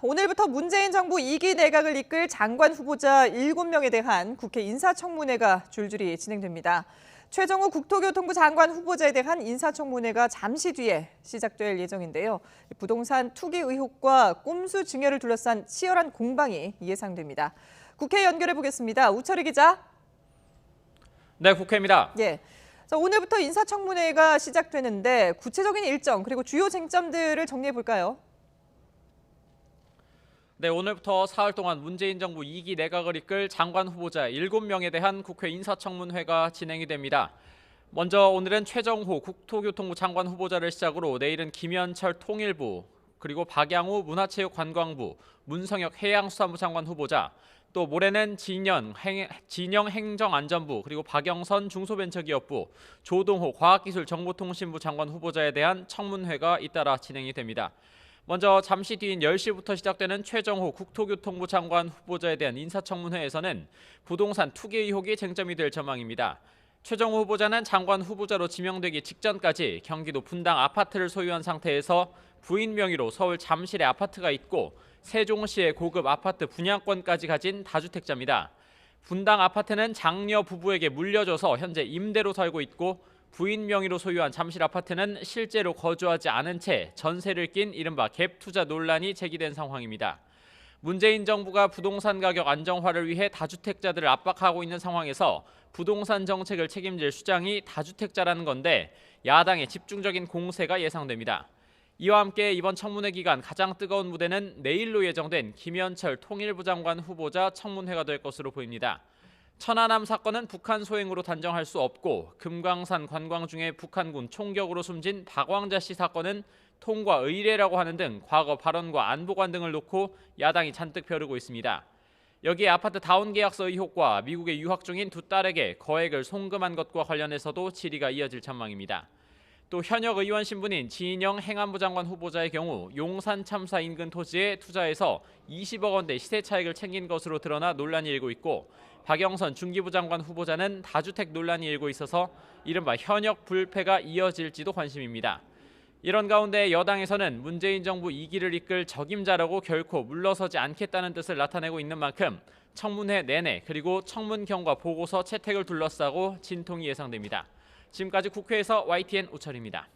오늘부터 문재인 정부 2기 내각을 이끌 장관 후보자 7명에 대한 국회 인사청문회가 줄줄이 진행됩니다. 최정호 국토교통부 장관 후보자에 대한 인사청문회가 잠시 뒤에 시작될 예정인데요. 부동산 투기 의혹과 꼼수 증여를 둘러싼 치열한 공방이 예상됩니다. 국회 연결해 보겠습니다. 우철희 기자. 네, 국회입니다. 예. 자, 오늘부터 인사청문회가 시작되는데 구체적인 일정 그리고 주요 쟁점들을 정리해 볼까요? 네, 오늘부터 사흘 동안 문재인 정부 2기 내각을 이끌 장관 후보자 7명에 대한 국회 인사청문회가 진행이 됩니다. 먼저 오늘은 최정호 국토교통부 장관 후보자를 시작으로 내일은 김현철 통일부, 그리고 박양우 문화체육관광부, 문성혁 해양수산부 장관 후보자, 또 모레는 진영 행정안전부, 그리고 박영선 중소벤처기업부, 조동호 과학기술정보통신부 장관 후보자에 대한 청문회가 잇따라 진행이 됩니다. 먼저 잠시 뒤인 10시부터 시작되는 최정호 국토교통부 장관 후보자에 대한 인사청문회에서는 부동산 투기 의혹이 쟁점이 될 전망입니다. 최정호 후보자는 장관 후보자로 지명되기 직전까지 경기도 분당 아파트를 소유한 상태에서 부인 명의로 서울 잠실에 아파트가 있고 세종시의 고급 아파트 분양권까지 가진 다주택자입니다. 분당 아파트는 장녀 부부에게 물려줘서 현재 임대로 살고 있고 부인 명의로 소유한 잠실 아파트는 실제로 거주하지 않은 채 전세를 낀 이른바 갭 투자 논란이 제기된 상황입니다. 문재인 정부가 부동산 가격 안정화를 위해 다주택자들을 압박하고 있는 상황에서 부동산 정책을 책임질 수장이 다주택자라는 건데 야당의 집중적인 공세가 예상됩니다. 이와 함께 이번 청문회 기간 가장 뜨거운 무대는 내일로 예정된 김현철 통일부 장관 후보자 청문회가 될 것으로 보입니다. 천안함 사건은 북한 소행으로 단정할 수 없고 금강산 관광 중에 북한군 총격으로 숨진 박왕자 씨 사건은 통과 의례라고 하는 등 과거 발언과 안보관 등을 놓고 야당이 잔뜩 벼르고 있습니다. 여기에 아파트 다운 계약서 의혹과 미국에 유학 중인 두 딸에게 거액을 송금한 것과 관련해서도 질의가 이어질 전망입니다. 또 현역 의원 신분인 진영 행안부 장관 후보자의 경우 용산 참사 인근 토지에 투자해서 20억 원대 시세 차익을 챙긴 것으로 드러나 논란이 일고 있고 박영선 중기부 장관 후보자는 다주택 논란이 일고 있어서 이른바 현역 불패가 이어질지도 관심입니다. 이런 가운데 여당에서는 문재인 정부 2기를 이끌 적임자라고 결코 물러서지 않겠다는 뜻을 나타내고 있는 만큼 청문회 내내 그리고 청문 경과 보고서 채택을 둘러싸고 진통이 예상됩니다. 지금까지 국회에서 YTN 우철입니다.